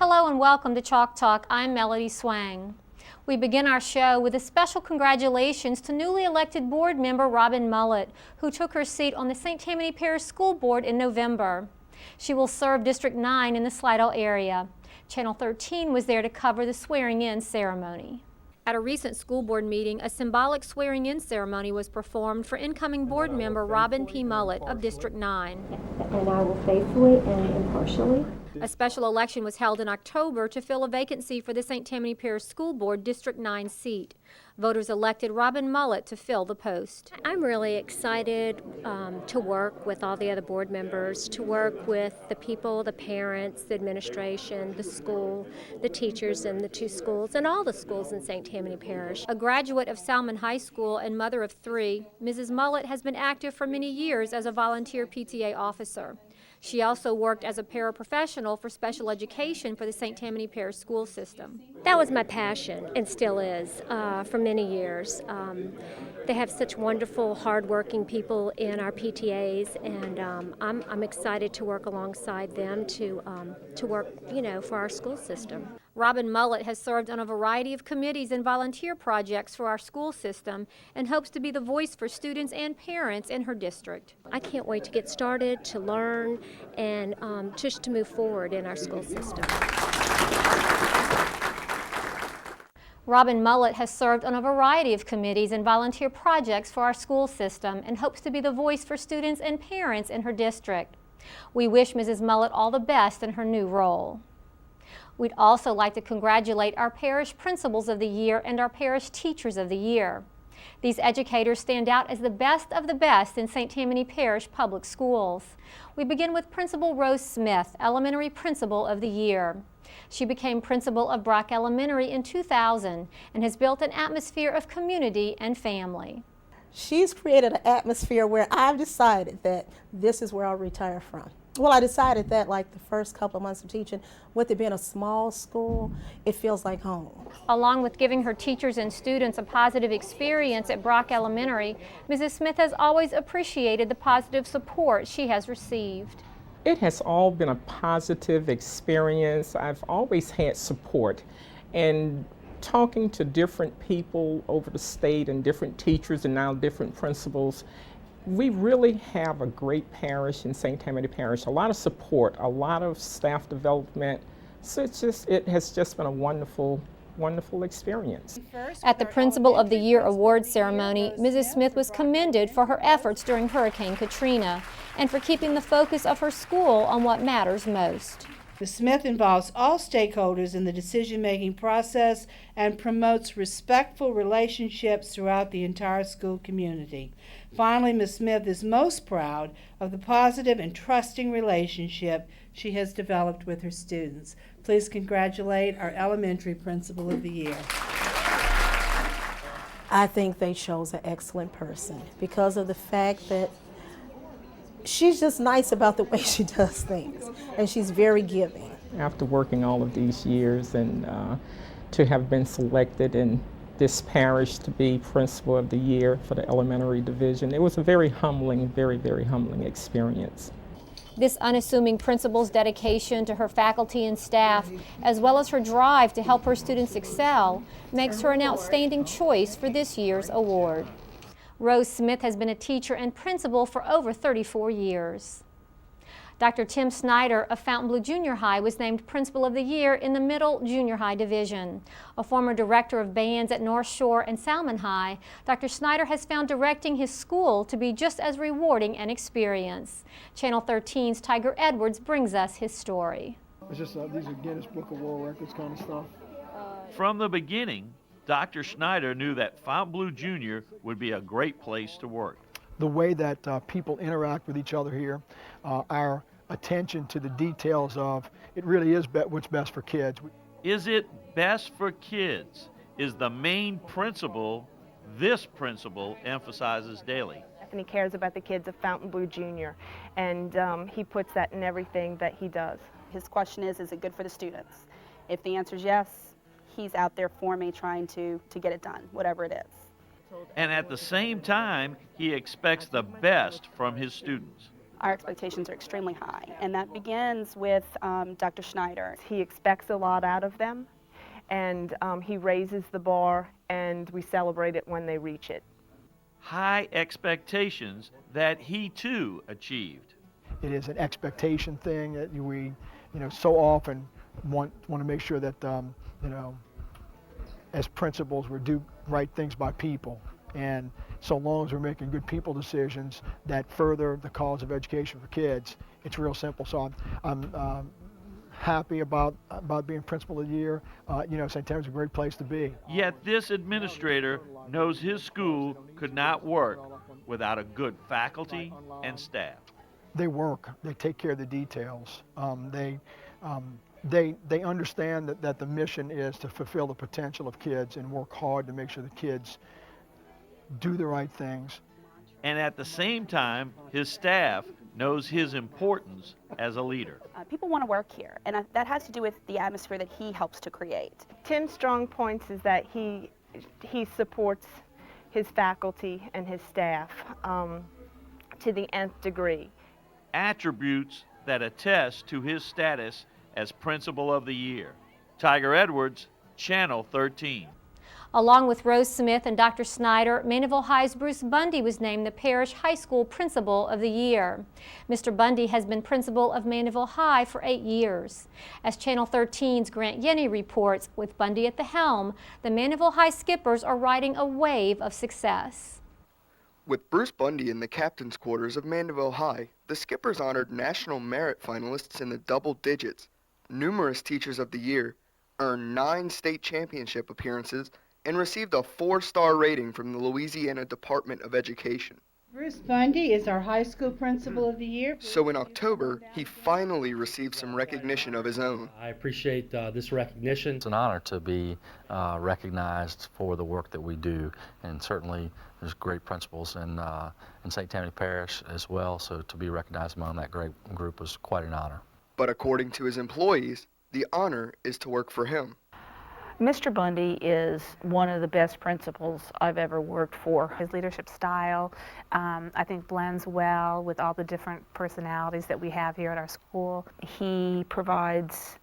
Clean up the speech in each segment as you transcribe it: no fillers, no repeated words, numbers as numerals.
Hello and welcome to Chalk Talk. I'm Melody Swang. We begin our show with a special congratulations to newly elected board member Robin Mullett, who took her seat on the St. Tammany Parish School Board in November. She will serve District 9 in the Slidell area. Channel 13 was there to cover the swearing-in ceremony. At a recent school board meeting, a symbolic swearing-in ceremony was performed for incoming board member Robin P. Mullett of District 9. And I will faithfully and impartially. A special election was held in October to fill a vacancy for the St. Tammany Parish School Board District 9 seat. Voters elected Robin Mullett to fill the post. I'm really excited to work with all the other board members, to work with the people, the parents, the administration, the school, the teachers in the two schools, and all the schools in St. Tammany Parish. A graduate of Salmon High School and mother of 3, Mrs. Mullett has been active for many years as a volunteer PTA officer. She also worked as a paraprofessional for special education for the St. Tammany Parish school system. That was my passion, and still is, for many years. They have such wonderful, hardworking people in our PTAs, and I'm excited to work alongside them to work, for our school system. Robin Mullett has served on a variety of committees and volunteer projects for our school system and hopes to be the voice for students and parents in her district. I can't wait to get started, to learn, and just to move forward in our school system. Robin Mullett has served on a variety of committees and volunteer projects for our school system and hopes to be the voice for students and parents in her district. We wish Mrs. Mullett all the best in her new role. We'd also like to congratulate our Parish Principals of the Year and our Parish Teachers of the Year. These educators stand out as the best of the best in St. Tammany Parish Public Schools. We begin with Principal Rose Smith, Elementary Principal of the Year. She became principal of Brock Elementary in 2000 and has built an atmosphere of community and family. She's created an atmosphere where I've decided that this is where I'll retire from. Well, I decided that like the first couple of months of teaching, with it being a small school, it feels like home. Along with giving her teachers and students a positive experience at Brock Elementary, Mrs. Smith has always appreciated the positive support she has received. It has all been a positive experience. I've always had support, and talking to different people over the state and different teachers and now different principals, we really have a great parish in St. Tammany Parish. A lot of support, a lot of staff development. So it has just been a wonderful experience. At the Principal of the Year award ceremony, Mrs. Smith was commended for her efforts during Hurricane Katrina and for keeping the focus of her school on what matters most. Ms. Smith involves all stakeholders in the decision-making process and promotes respectful relationships throughout the entire school community. Finally, Ms. Smith is most proud of the positive and trusting relationship she has developed with her students. Please congratulate our Elementary Principal of the Year. I think they chose an excellent person because of the fact that she's just nice about the way she does things, and she's very giving. After working all of these years and to have been selected in this parish to be Principal of the Year for the Elementary Division, it was a very humbling, very humbling experience. This unassuming principal's dedication to her faculty and staff, as well as her drive to help her students excel, makes her an outstanding choice for this year's award. Rose Smith has been a teacher and principal for over 34 years. Dr. Tim Schneider of Fontainebleau Junior High was named Principal of the Year in the Middle Junior High Division. A former director of bands at Northshore and Salmon High, Dr. Schneider has found directing his school to be just as rewarding an experience. Channel 13's Tiger Edwards brings us his story. It's just these are Guinness Book of World Records kind of stuff. From the beginning, Dr. Schneider knew that Fontainebleau Junior would be a great place to work. The way that people interact with each other here, our attention to the details of it really is what's best for kids. Is it best for kids is the main principle this principal emphasizes daily. And he cares about the kids of Fontainebleau Junior, and he puts that in everything that he does. His question is it good for the students? If the answer is yes, he's out there for me trying to get it done, whatever it is. And at the same time, he expects the best from his students. our expectations are extremely high, and that begins with Dr. Schneider. He expects a lot out of them, and he raises the bar, and we celebrate it when they reach it. High expectations that he too achieved. It is an expectation thing that we, so often want to make sure that, as principals, we do right things by people. And so long as we're making good people decisions that further the cause of education for kids, it's real simple. So I'm happy about being Principal of the Year. St. Tammany's a great place to be. Yet this administrator knows his school could not work without a good faculty and staff. They work. They take care of the details. They understand that the mission is to fulfill the potential of kids and work hard to make sure the kids do the right things. And at the same time, his staff knows his importance as a leader. People want to work here, and that has to do with the atmosphere that he helps to create. Tim's strong points is that he supports his faculty and his staff to the nth degree. Attributes that attest to his status as Principal of the Year. Tiger Edwards, Channel 13. Along with Rose Smith and Dr. Schneider, Mandeville High's Bruce Bundy was named the Parish High School Principal of the Year. Mr. Bundy has been principal of Mandeville High for 8 years. As Channel 13's Grant Yenny reports, with Bundy at the helm, the Mandeville High Skippers are riding a wave of success. With Bruce Bundy in the captain's quarters of Mandeville High, the Skippers honored national merit finalists in the double digits, numerous Teachers of the Year, earned 9 state championship appearances, and received a 4-star rating from the Louisiana Department of Education. Bruce Bundy is our high school principal of the year. So in October, he finally received some recognition of his own. I appreciate this recognition. It's an honor to be recognized for the work that we do, and certainly there's great principals in St. Tammany Parish as well, so to be recognized among that great group was quite an honor. But according to his employees, the honor is to work for him. Mr. Bundy is one of the best principals I've ever worked for. His leadership style, I think, blends well with all the different personalities that we have here at our school. He provides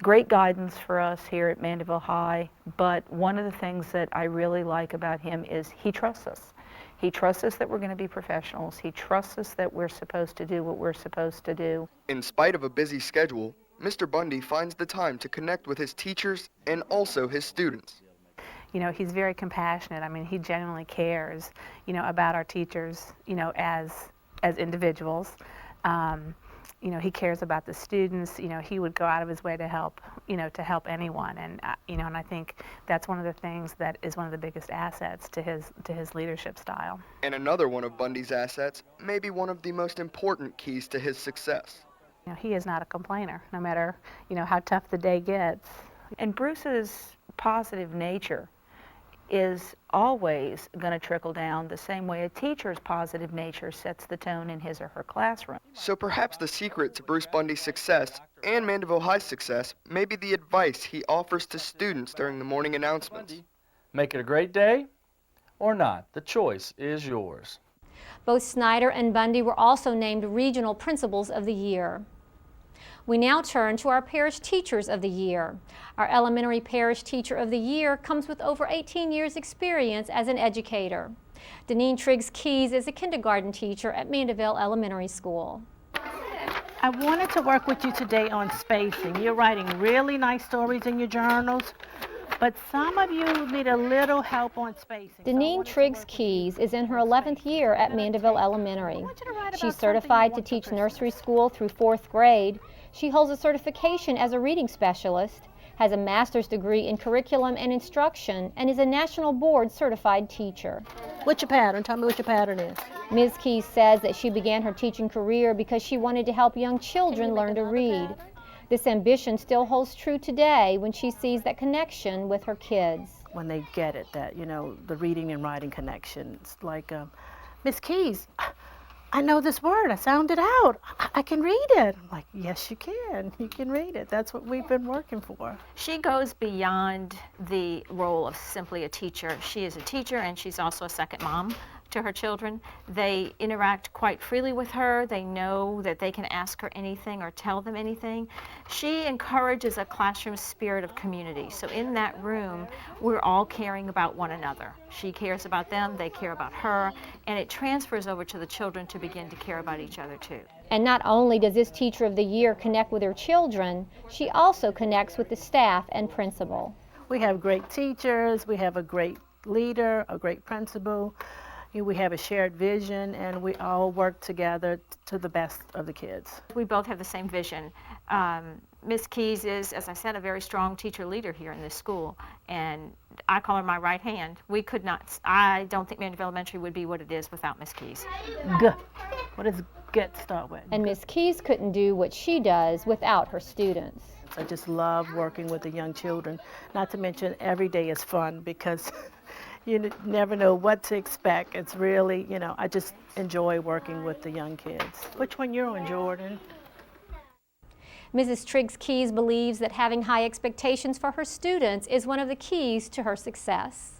great guidance for us here at Mandeville High, but one of the things that I really like about him is he trusts us. He trusts us that we're going to be professionals. He trusts us that we're supposed to do what we're supposed to do. In spite of a busy schedule, Mr. Bundy finds the time to connect with his teachers and also his students. He's very compassionate. I mean, he genuinely cares, about our teachers, as individuals. He cares about the students. He would go out of his way to help, to help anyone. And, and I think that's one of the things that is one of the biggest assets to his leadership style. And another one of Bundy's assets may be one of the most important keys to his success. He is not a complainer, no matter, how tough the day gets. And Bruce's positive nature is always going to trickle down the same way a teacher's positive nature sets the tone in his or her classroom. So perhaps the secret to Bruce Bundy's success and Mandeville High's success may be the advice he offers to students during the morning announcements. Make it a great day or not. The choice is yours. Both Schneider and Bundy were also named Regional Principals of the Year. We now turn to our Parish Teachers of the Year. Our Elementary Parish Teacher of the Year comes with over 18 years' experience as an educator. Denean Trigs-Keys is a kindergarten teacher at Mandeville Elementary School. I wanted to work with you today on spacing. You're writing really nice stories in your journals, but some of you need a little help on spacing. Denean Trigs-Keys is in her 11th year at Mandeville Elementary. She's certified to teach nursery school through 4th grade. She holds a certification as a reading specialist, has a master's degree in curriculum and instruction, and is a national board certified teacher. What's your pattern? Tell me what your pattern is. Ms. Keys says that she began her teaching career because she wanted to help young children learn to read. This ambition still holds true today when she sees that connection with her kids. When they get it, that, the reading and writing connection. It's like, Miss Keys, I know this word. I sound it out. I can read it. I'm like, yes, you can. You can read it. That's what we've been working for. She goes beyond the role of simply a teacher. She is a teacher, and she's also a second mom to her children. They interact quite freely with her. They know that they can ask her anything or tell them anything. She encourages a classroom spirit of community. So in that room, we're all caring about one another. She cares about them, they care about her, and it transfers over to the children to begin to care about each other too. And not only does this Teacher of the Year connect with her children, she also connects with the staff and principal. We have great teachers, we have a great leader, a great principal, we have a shared vision, and we all work together to the best of the kids. We both have the same vision. Ms. Keys is, as I said, a very strong teacher leader here in this school, and I call her my right hand. We could not, I don't think Mandeville Elementary would be what it is without Ms. Keys. Good. What does GET start with? And Ms. Keys couldn't do what she does without her students. I just love working with the young children, not to mention every day is fun because you never know what to expect. It's really, I just enjoy working with the young kids. Which one you're on, Jordan? Mrs. Trigs-Keys believes that having high expectations for her students is one of the keys to her success.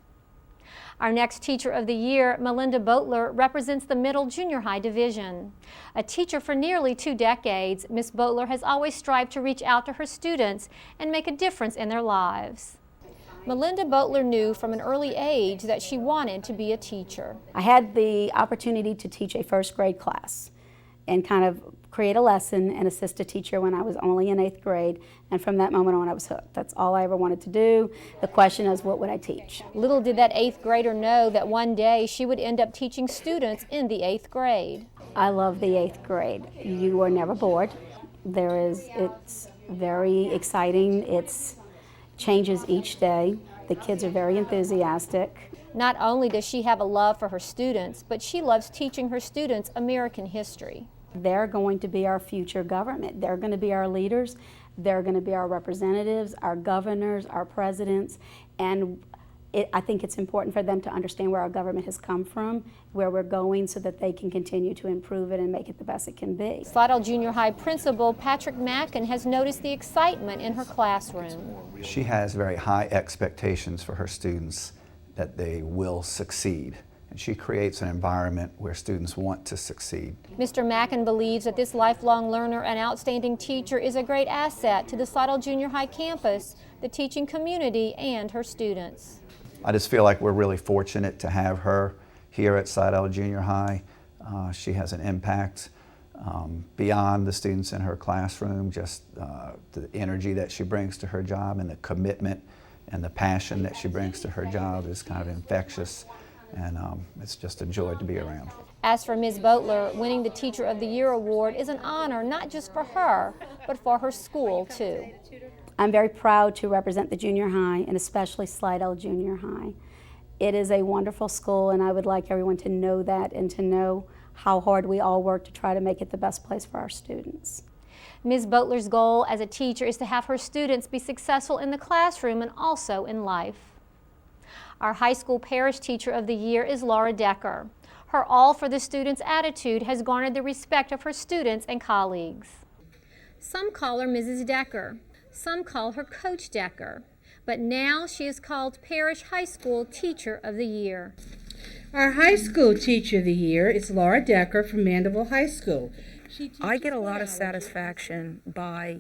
Our next Teacher of the Year, Melinda Boteler, represents the Middle Junior High Division. A teacher for nearly 2 decades, Ms. Boteler has always strived to reach out to her students and make a difference in their lives. Melinda Boteler knew from an early age that she wanted to be a teacher. I had the opportunity to teach a first grade class and kind of create a lesson and assist a teacher when I was only in 8th grade, and from that moment on I was hooked. That's all I ever wanted to do. The question is, what would I teach? Little did that 8th grader know that one day she would end up teaching students in the 8th grade. I love the 8th grade. You are never bored. It's very exciting. It changes each day. The kids are very enthusiastic. Not only does she have a love for her students, but she loves teaching her students American history. They're going to be our future government. They're going to be our leaders. They're going to be our representatives, our governors, our presidents, and I think it's important for them to understand where our government has come from, where we're going, so that they can continue to improve it and make it the best it can be. Slidell Junior High Principal Patrick Mackin has noticed the excitement in her classroom. She has very high expectations for her students that they will succeed. And she creates an environment where students want to succeed. Mr. Mackin believes that this lifelong learner and outstanding teacher is a great asset to the Slidell Junior High campus, the teaching community, and her students. I just feel like we're really fortunate to have her here at Slidell Junior High. She has an impact beyond the students in her classroom, just the energy that she brings to her job and the commitment and the passion that she brings to her job is kind of infectious. And it's just a joy to be around. As for Ms. Boteler, winning the Teacher of the Year award is an honor not just for her, but for her school too. I'm very proud to represent the junior high, and especially Slidell Junior High. It is a wonderful school, and I would like everyone to know that and to know how hard we all work to try to make it the best place for our students. Ms. Boteler's goal as a teacher is to have her students be successful in the classroom and also in life. Our high school parish teacher of the year is Laura Decker. Her all for the students attitude has garnered the respect of her students and colleagues. Some call her Mrs. Decker. Some call her Coach Decker. But now she is called Parish High School Teacher of the Year. Our high school teacher of the year is Laura Decker from Mandeville High School. I get a lot of satisfaction by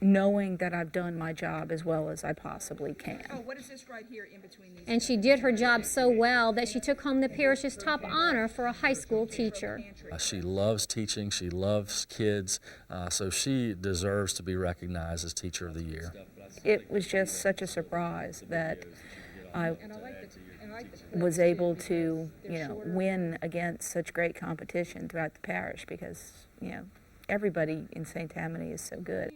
knowing that I've done my job as well as I possibly can. Oh, what is this right here in between these? And she did her job so well that she took home the parish's top honor for a high school teacher. She loves teaching, she loves kids, so she deserves to be recognized as Teacher of the Year. It was just such a surprise that I was able to, win against such great competition throughout the parish because, everybody in St. Tammany is so good.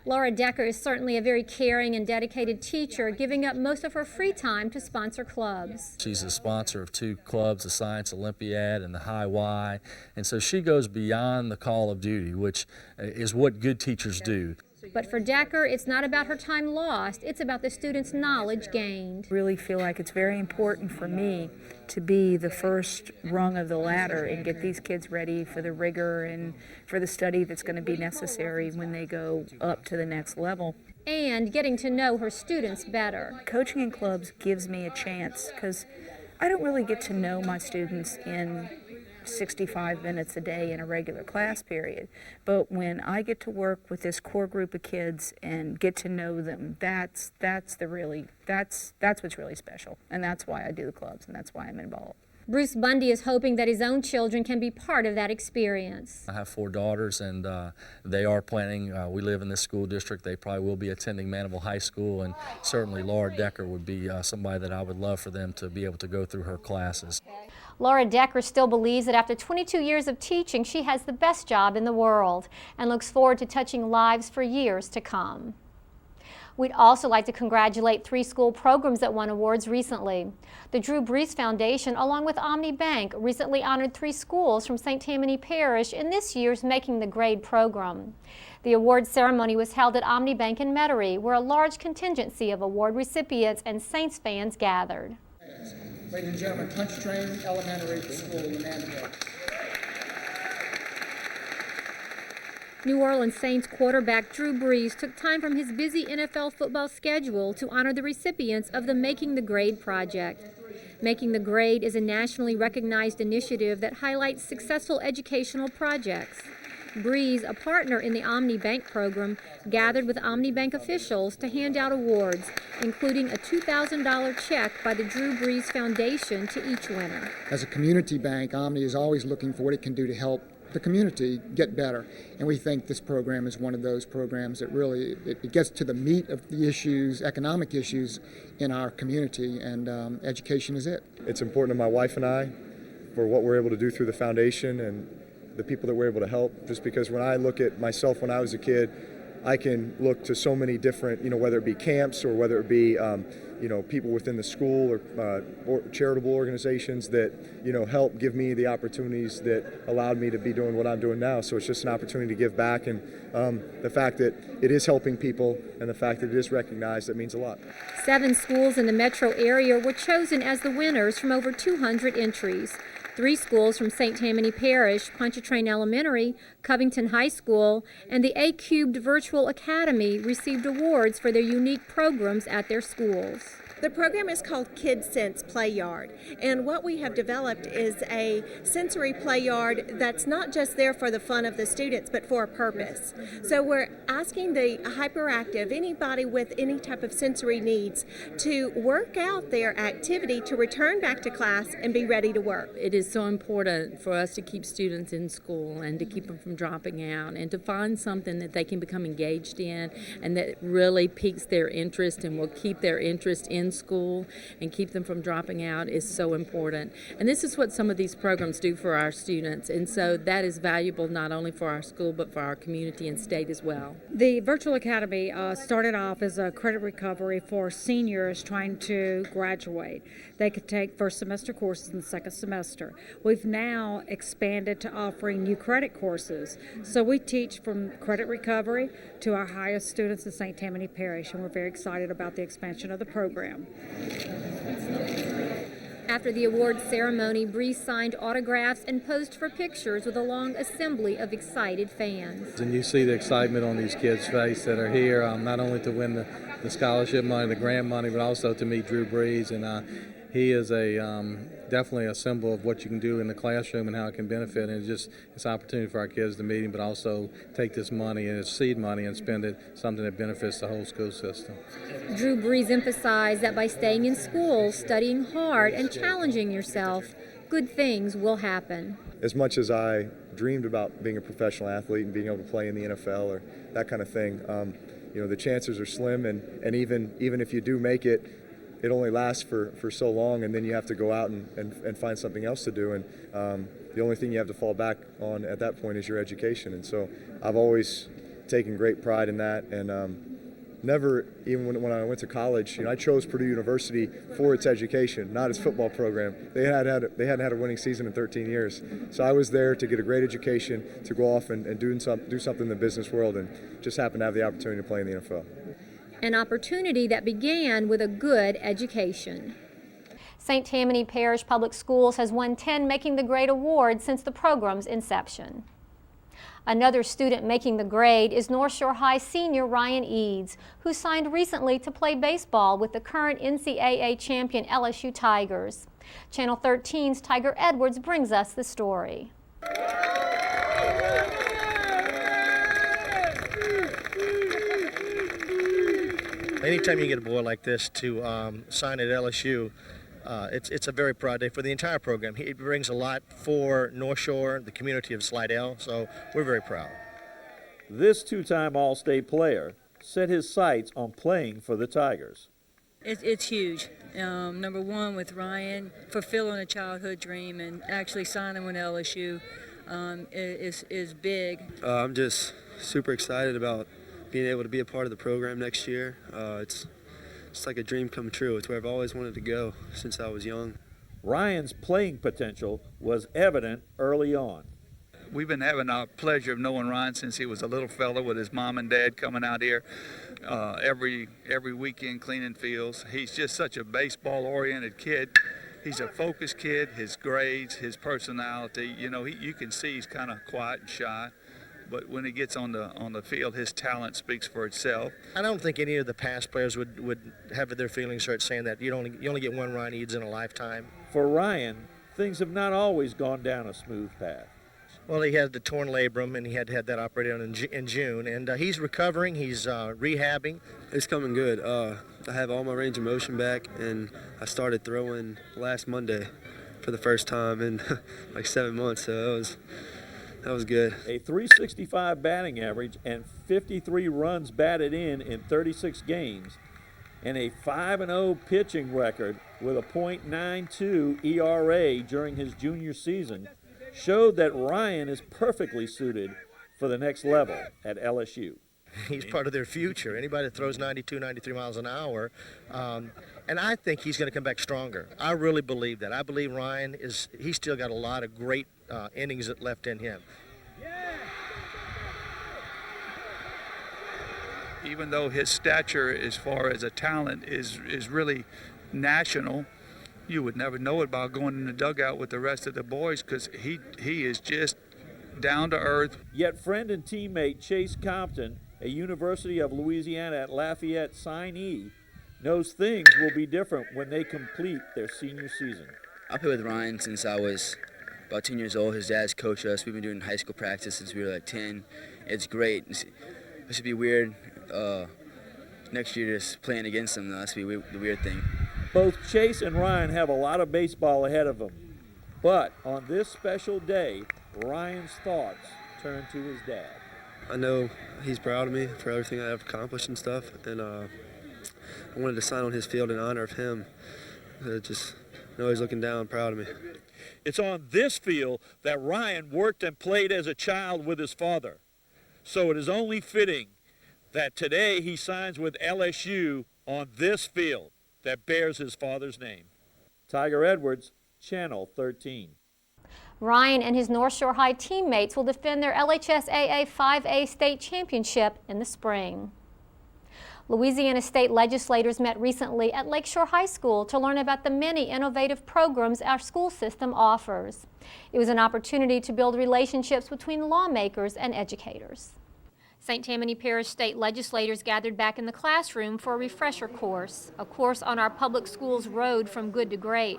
Laura Decker is certainly a very caring and dedicated teacher, giving up most of her free time to sponsor clubs. She's a sponsor of 2 clubs, the Science Olympiad and the High Y, and so she goes beyond the call of duty, which is what good teachers do. But for Decker, it's not about her time lost, it's about the students' knowledge gained. I really feel like it's very important for me to be the first rung of the ladder and get these kids ready for the rigor and for the study that's going to be necessary when they go up to the next level. And getting to know her students better. Coaching in clubs gives me a chance because I don't really get to know my students in 65 minutes a day in a regular class period, but when I get to work with this core group of kids and get to know them, that's what's really special, and that's why I do the clubs, and that's why I'm involved. Bruce Bundy is hoping that his own children can be part of that experience. I have 4 daughters, and they are planning. We live in this school district. They probably will be attending Mandeville High School, and certainly Laura Decker would be somebody that I would love for them to be able to go through her classes. Laura Decker still believes that after 22 years of teaching, she has the best job in the world and looks forward to touching lives for years to come. We'd also like to congratulate 3 school programs that won awards recently. The Drew Brees Foundation, along with Omni Bank, recently honored 3 schools from St. Tammany Parish in this year's Making the Grade program. The award ceremony was held at Omni Bank in Metairie, where a large contingency of award recipients and Saints fans gathered. Ladies and gentlemen, Punch Train Elementary School in Mandeville. New Orleans Saints quarterback Drew Brees took time from his busy NFL football schedule to honor the recipients of the Making the Grade project. Making the Grade is a nationally recognized initiative that highlights successful educational projects. Brees, a partner in the Omni Bank program, gathered with Omni Bank officials to hand out awards, including a $2,000 check by the Drew Brees Foundation to each winner. As a community bank, Omni is always looking for what it can do to help the community get better, and we think this program is one of those programs that really it gets to the meat of the issues, economic issues in our community, and education is it. It's important to my wife and I for what we're able to do through the foundation and the people that we're able to help, just because when I look at myself when I was a kid, I can look to so many different, whether it be camps or whether it be people within the school or charitable organizations that, help give me the opportunities that allowed me to be doing what I'm doing now. So it's just an opportunity to give back, and the fact that it is helping people and the fact that it is recognized, that means a lot. 7 schools in the metro area were chosen as the winners from over 200 entries. 3 schools from St. Tammany Parish, Pontchartrain Elementary, Covington High School, and the A-Cubed Virtual Academy received awards for their unique programs at their schools. The program is called Kid Sense Play Yard, and what we have developed is a sensory play yard that's not just there for the fun of the students, but for a purpose. So we're asking the hyperactive, anybody with any type of sensory needs, to work out their activity to return back to class and be ready to work. It is so important for us to keep students in school and to keep them from dropping out and to find something that they can become engaged in and that really piques their interest and will keep their interest in school and keep them from dropping out is so important. And this is what some of these programs do for our students, and so that is valuable not only for our school but for our community and state as well. The Virtual Academy started off as a credit recovery for seniors trying to graduate. They could take first semester courses in the second semester. We've now expanded to offering new credit courses. So we teach from credit recovery to our highest students in St. Tammany Parish, and we're very excited about the expansion of the program. After the award ceremony, Brees signed autographs and posed for pictures with a long assembly of excited fans. And you see the excitement on these kids' face that are here, not only to win the scholarship money, the grant money, but also to meet Drew Brees. And he is definitely a symbol of what you can do in the classroom and how it can benefit. And it's an opportunity for our kids to meet him, but also take this money and it's seed money and spend it something that benefits the whole school system. Drew Brees emphasized that by staying in school, studying hard, and challenging yourself, good things will happen. As much as I dreamed about being a professional athlete and being able to play in the NFL or that kind of thing, the chances are slim, and even if you do make it, it only lasts for so long, and then you have to go out and find something else to do, and the only thing you have to fall back on at that point is your education. And so I've always taken great pride in that, and never, even when I went to college, I chose Purdue University for its education, not its football program. They hadn't had a winning season in 13 years. So I was there to get a great education, to go off and do something in the business world, and just happened to have the opportunity to play in the NFL. An opportunity that began with a good education. St. Tammany Parish Public Schools has won 10 Making the Grade awards since the program's inception. Another student making the grade is Northshore High senior Ryan Eades, who signed recently to play baseball with the current NCAA champion LSU Tigers. Channel 13's Tiger Edwards brings us the story. Anytime you get a boy like this to sign at LSU, it's a very proud day for the entire program. He brings a lot for Northshore, the community of Slidell, so we're very proud. This two-time All-State player set his sights on playing for the Tigers. It's huge. Number one, with Ryan, fulfilling a childhood dream and actually signing with LSU is big. I'm just super excited about being able to be a part of the program next year. It's like a dream come true. It's where I've always wanted to go since I was young. Ryan's playing potential was evident early on. We've been having our pleasure of knowing Ryan since he was a little fella with his mom and dad coming out here every weekend cleaning fields. He's just such a baseball-oriented kid. He's a focused kid. His grades, his personality, you can see he's kind of quiet and shy. But when he gets on the field, his talent speaks for itself. I don't think any of the past players would have their feelings hurt saying that you only get one Ryan Eades in a lifetime. For Ryan, things have not always gone down a smooth path. Well, he had the torn labrum, and he had to have that operated on in June. And he's recovering. He's rehabbing. It's coming good. I have all my range of motion back, and I started throwing last Monday for the first time in like 7 months. So that was good. A .365 batting average and 53 runs batted in 36 games, and a 5-0 pitching record with a .92 ERA during his junior season showed that Ryan is perfectly suited for the next level at LSU. He's part of their future. Anybody that throws 92, 93 miles an hour, and I think he's going to come back stronger. I really believe that. I believe Ryan he's still got a lot of great innings left in him. Even though his stature as far as a talent is really national, you would never know it by going in the dugout with the rest of the boys because he is just down to earth. Yet friend and teammate Chase Compton, a University of Louisiana at Lafayette signee, knows things will be different when they complete their senior season. I played with Ryan since I was about 10 years old. His dad's coached us. We've been doing high school practice since we were like 10. It's great. This should be weird. Next year just playing against him, that's be the weird thing. Both Chase and Ryan have a lot of baseball ahead of them. But on this special day, Ryan's thoughts turn to his dad. I know he's proud of me for everything I've accomplished and stuff, and I wanted to sign on his field in honor of him. Just know he's looking down, proud of me. It's on this field that Ryan worked and played as a child with his father. So it is only fitting that today he signs with LSU on this field that bears his father's name. Tiger Edwards, Channel 13. Ryan and his Northshore High teammates will defend their LHSAA 5A state championship in the spring. Louisiana state legislators met recently at Lakeshore High School to learn about the many innovative programs our school system offers. It was an opportunity to build relationships between lawmakers and educators. St. Tammany Parish state legislators gathered back in the classroom for a refresher course, a course on our public schools road from good to great.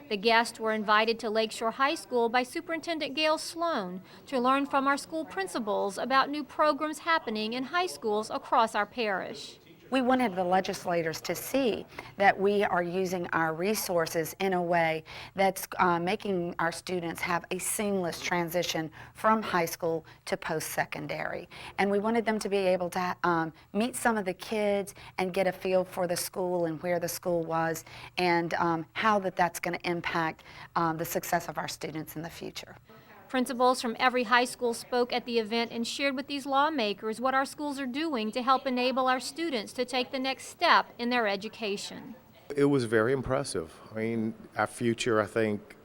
The guests were invited to Lakeshore High School by Superintendent Gail Sloan to learn from our school principals about new programs happening in high schools across our parish. We wanted the legislators to see that we are using our resources in a way that's making our students have a seamless transition from high school to post-secondary. And we wanted them to be able to meet some of the kids and get a feel for the school and where the school was and how that's going to impact the success of our students in the future. Principals from every high school spoke at the event and shared with these lawmakers what our schools are doing to help enable our students to take the next step in their education. It was very impressive. I mean, our future, I think,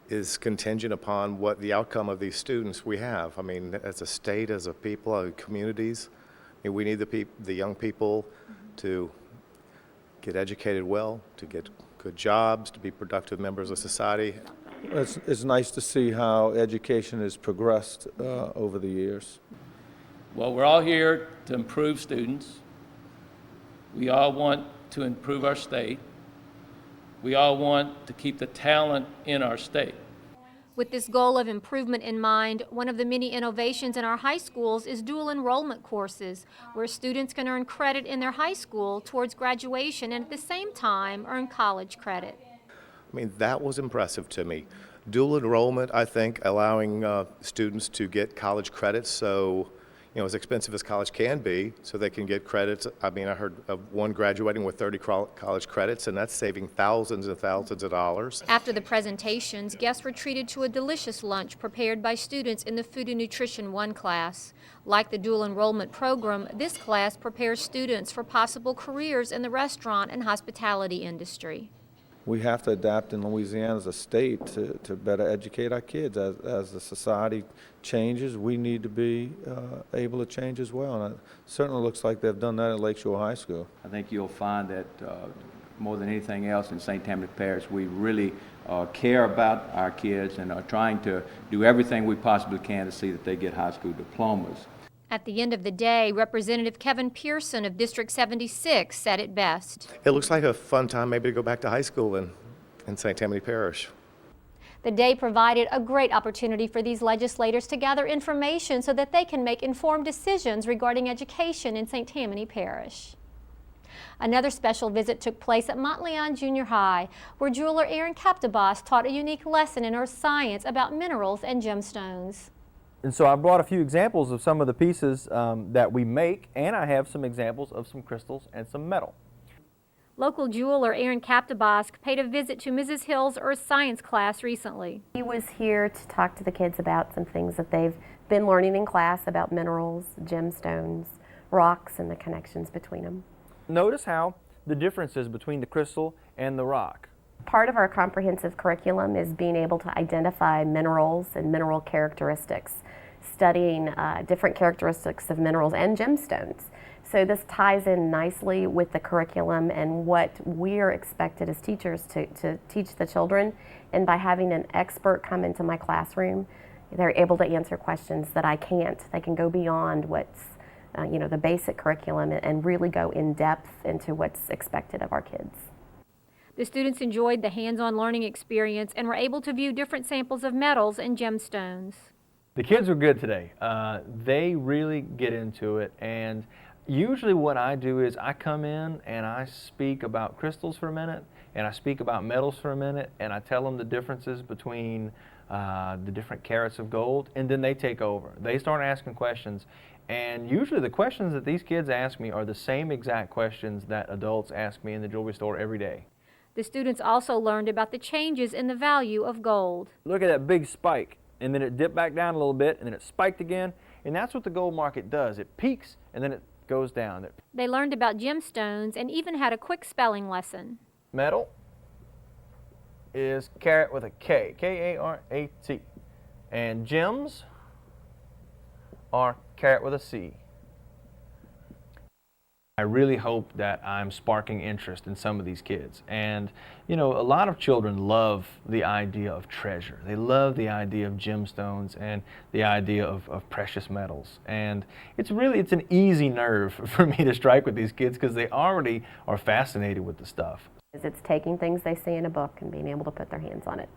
is contingent upon what the outcome of these students we have. I mean, as a state, as a people, as communities, I mean, we need the young people to get educated well, to get good jobs, to be productive members of society. It's nice to see how education has progressed over the years. Well, we're all here to improve students. We all want to improve our state. We all want to keep the talent in our state. With this goal of improvement in mind, one of the many innovations in our high schools is dual enrollment courses, where students can earn credit in their high school towards graduation and at the same time earn college credit. I mean, that was impressive to me. Dual enrollment, I think, allowing students to get college credits, so, you know, as expensive as college can be, so they can get credits. I mean, I heard of one graduating with 30 college credits, and that's saving thousands and thousands of dollars. After the presentations, guests were treated to a delicious lunch prepared by students in the Food and Nutrition 1 class. Like the dual enrollment program, this class prepares students for possible careers in the restaurant and hospitality industry. We have to adapt in Louisiana as a state to better educate our kids. As the society changes, we need to be able to change as well. And it certainly looks like they've done that at Lakeshore High School. I think you'll find that more than anything else in St. Tammany Parish, we really care about our kids and are trying to do everything we possibly can to see that they get high school diplomas. At the end of the day, Representative Kevin Pearson of District 76 said it best. It looks like a fun time maybe to go back to high school in St. Tammany Parish. The day provided a great opportunity for these legislators to gather information so that they can make informed decisions regarding education in St. Tammany Parish. Another special visit took place at Monteleone Junior High, where jeweler Aaron Captabas taught a unique lesson in earth science about minerals and gemstones. And so I brought a few examples of some of the pieces that we make, and I have some examples of some crystals and some metal. Local jeweler Aaron Captabas paid a visit to Mrs. Hill's earth science class recently. He was here to talk to the kids about some things that they've been learning in class about minerals, gemstones, rocks, and the connections between them. Notice how the differences between the crystal and the rock. Part of our comprehensive curriculum is being able to identify minerals and mineral characteristics, studying different characteristics of minerals and gemstones. So this ties in nicely with the curriculum and what we're expected as teachers to teach the children. And by having an expert come into my classroom, they're able to answer questions that I can't. They can go beyond what's the basic curriculum and really go in depth into what's expected of our kids. The students enjoyed the hands-on learning experience and were able to view different samples of metals and gemstones. The kids were good today. They really get into it, and usually what I do is I come in and I speak about crystals for a minute, and I speak about metals for a minute, and I tell them the differences between the different carats of gold, and then they take over. They start asking questions, and usually the questions that these kids ask me are the same exact questions that adults ask me in the jewelry store every day. The students also learned about the changes in the value of gold. Look at that big spike, and then it dipped back down a little bit, and then it spiked again, and that's what the gold market does. It peaks, and then it goes down. They learned about gemstones and even had a quick spelling lesson. Metal is carat with a K, K-A-R-A-T, and gems are carat with a C. I really hope that I'm sparking interest in some of these kids. And, you know, a lot of children love the idea of treasure. They love the idea of gemstones and the idea of precious metals. And it's an easy nerve for me to strike with these kids because they already are fascinated with the stuff. It's taking things they see in a book and being able to put their hands on it.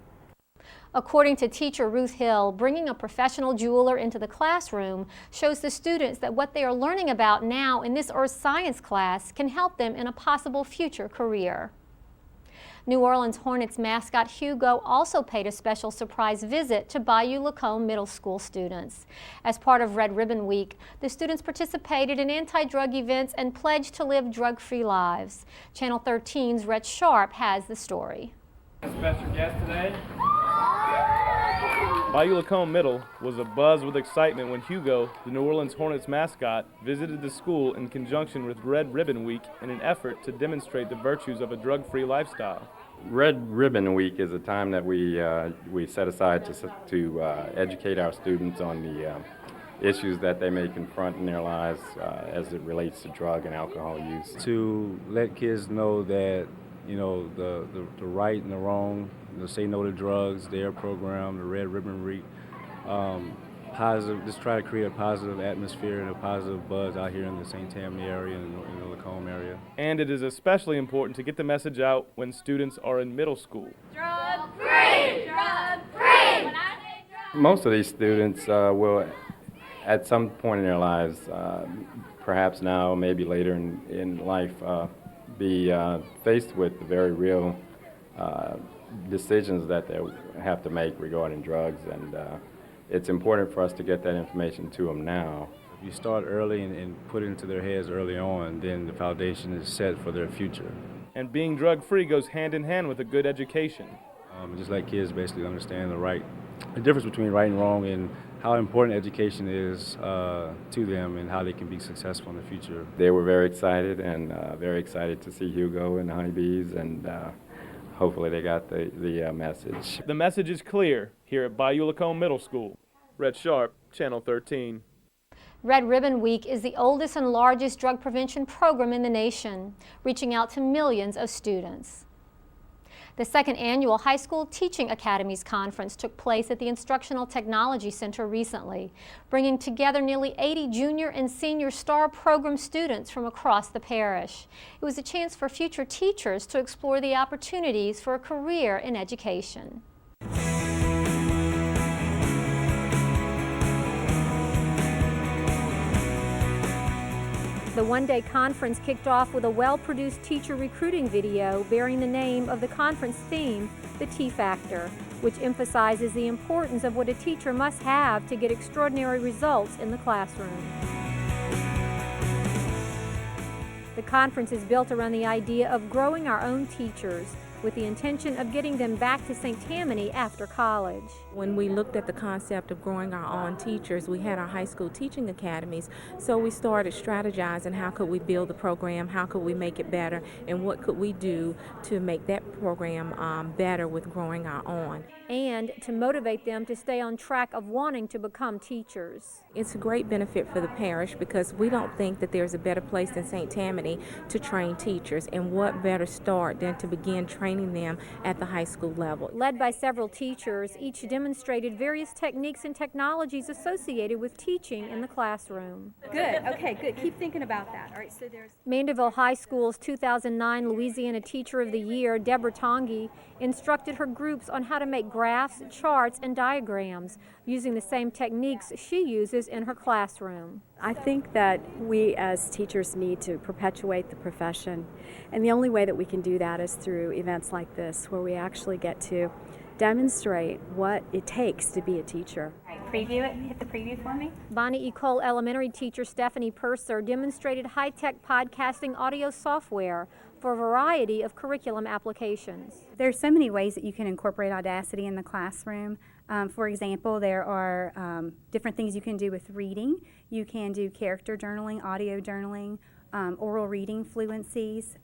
According to teacher Ruth Hill, bringing a professional jeweler into the classroom shows the students that what they are learning about now in this earth science class can help them in a possible future career. New Orleans Hornets mascot Hugo also paid a special surprise visit to Bayou Lacombe Middle School students. As part of Red Ribbon Week, the students participated in anti-drug events and pledged to live drug-free lives. Channel 13's Rhett Sharp has the story. Special guest today. Bayou Lacombe Middle was abuzz with excitement when Hugo, the New Orleans Hornets mascot, visited the school in conjunction with Red Ribbon Week in an effort to demonstrate the virtues of a drug-free lifestyle. Red Ribbon Week is a time that we set aside to educate our students on the issues that they may confront in their lives as it relates to drug and alcohol use. To let kids know that, you know, the right and the wrong, Say No to Drugs, their program, the Red Ribbon Week, positive, just try to create a positive atmosphere and a positive buzz out here in the St. Tammany area and in the Lacombe area. And it is especially important to get the message out when students are in middle school. Drug free! Drug free! Most of these students will, at some point in their lives, perhaps now, maybe later in life, be faced with very real decisions that they have to make regarding drugs, and it's important for us to get that information to them now. If you start early and put it into their heads early on, then the foundation is set for their future. And being drug-free goes hand in hand with a good education. Just let kids basically understand the difference between right and wrong, and how important education is to them and how they can be successful in the future. They were very excited and very excited to see Hugo and the Honeybees, and hopefully they got the message. The message is clear here at Bayou Lacombe Middle School. Red Sharp, Channel 13. Red Ribbon Week is the oldest and largest drug prevention program in the nation, reaching out to millions of students. The second annual High School Teaching Academies Conference took place at the Instructional Technology Center recently, bringing together nearly 80 junior and senior STAR program students from across the parish. It was a chance for future teachers to explore the opportunities for a career in education. The one-day conference kicked off with a well-produced teacher recruiting video bearing the name of the conference theme, the T Factor, which emphasizes the importance of what a teacher must have to get extraordinary results in the classroom. The conference is built around the idea of growing our own teachers, with the intention of getting them back to St. Tammany after college. When we looked at the concept of growing our own teachers, we had our high school teaching academies, so we started strategizing how could we build the program, how could we make it better, and what could we do to make that program better with growing our own. And to motivate them to stay on track of wanting to become teachers. It's a great benefit for the parish because we don't think that there's a better place than St. Tammany to train teachers, and what better start than to begin training them at the high school level. Led by several teachers, each demonstrated various techniques and technologies associated with teaching in the classroom. Good, okay, good. Keep thinking about that. All right, so there's Mandeville High School's 2009 Louisiana Teacher of the Year, Deborah Tongi, instructed her groups on how to make graphs, charts, and diagrams using the same techniques she uses in her classroom. I think that we as teachers need to perpetuate the profession, and the only way that we can do that is through events like this, where we actually get to demonstrate what it takes to be a teacher. All right, preview it. Hit the preview for me. Bonnie Ecole Elementary teacher Stephanie Purser demonstrated high-tech podcasting audio software for a variety of curriculum applications. There's so many ways that you can incorporate Audacity in the classroom. For example, there are different things you can do with reading. You can do character journaling, audio journaling, oral reading fluencies.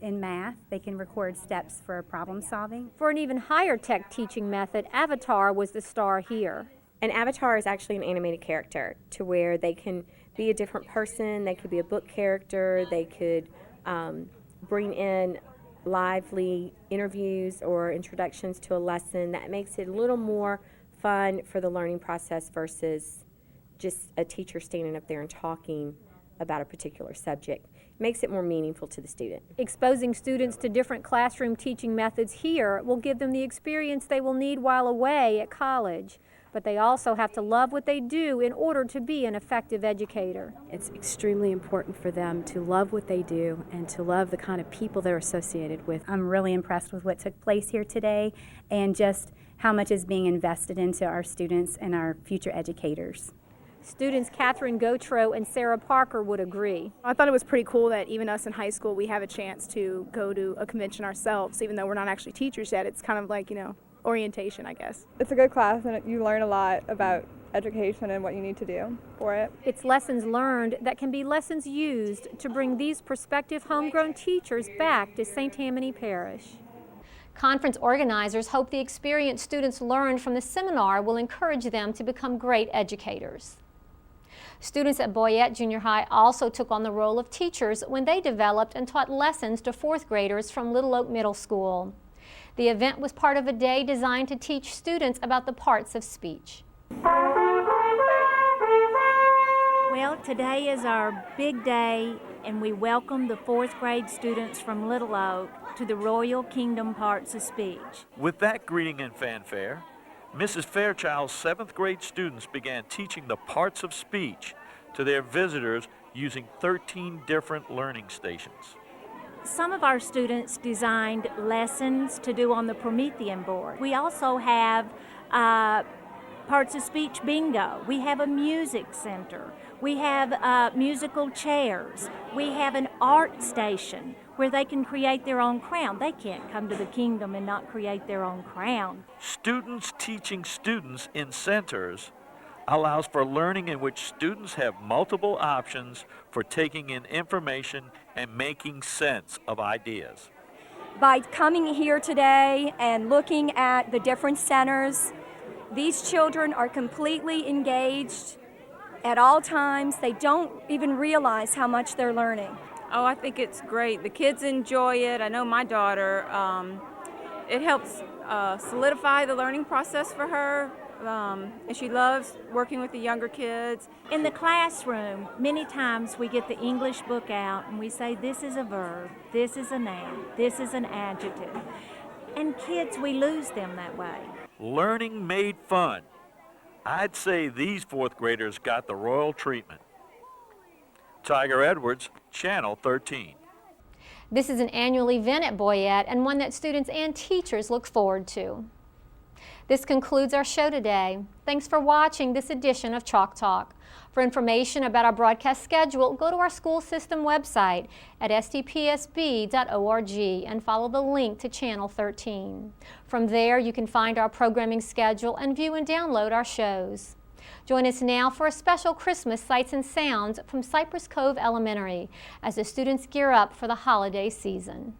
In math, they can record steps for problem solving. For an even higher tech teaching method, Avatar was the star here. An avatar is actually an animated character to where they can be a different person, they could be a book character, they could bring in lively interviews or introductions to a lesson. That makes it a little more fun for the learning process versus just a teacher standing up there and talking about a particular subject. It makes it more meaningful to the student. Exposing students to different classroom teaching methods here will give them the experience they will need while away at college. But they also have to love what they do in order to be an effective educator. It's extremely important for them to love what they do and to love the kind of people they're associated with. I'm really impressed with what took place here today and just how much is being invested into our students and our future educators. Students Catherine Gautreaux and Sarah Parker would agree. I thought it was pretty cool that even us in high school, we have a chance to go to a convention ourselves, even though we're not actually teachers yet. It's kind of like, orientation, I guess. It's a good class and you learn a lot about education and what you need to do for it. It's lessons learned that can be lessons used to bring these prospective homegrown teachers back to St. Tammany Parish. Conference organizers hope the experience students learned from the seminar will encourage them to become great educators. Students at Boyet Junior High also took on the role of teachers when they developed and taught lessons to fourth graders from Little Oak Middle School. The event was part of a day designed to teach students about the parts of speech. Well, today is our big day, and we welcome the 4th grade students from Little Oak to the Royal Kingdom Parts of Speech. With that greeting and fanfare, Mrs. Fairchild's 7th grade students began teaching the parts of speech to their visitors using 13 different learning stations. Some of our students designed lessons to do on the Promethean board. We also have parts of speech bingo. We have a music center. We have musical chairs. We have an art station where they can create their own crown. They can't come to the kingdom and not create their own crown. Students teaching students in centers allows for learning in which students have multiple options for taking in information and making sense of ideas. By coming here today and looking at the different centers, these children are completely engaged at all times. They don't even realize how much they're learning. Oh, I think it's great. The kids enjoy it. I know my daughter, it helps solidify the learning process for her. And she loves working with the younger kids. In the classroom, many times we get the English book out and we say, this is a verb, this is a noun, this is an adjective. And kids, we lose them that way. Learning made fun. I'd say these 4th graders got the royal treatment. Tiger Edwards, Channel 13. This is an annual event at Boyet and one that students and teachers look forward to. This concludes our show today. Thanks for watching this edition of Chalk Talk. For information about our broadcast schedule, go to our school system website at stpsb.org and follow the link to Channel 13. From there, you can find our programming schedule and view and download our shows. Join us now for a special Christmas Sights and Sounds from Cypress Cove Elementary as the students gear up for the holiday season.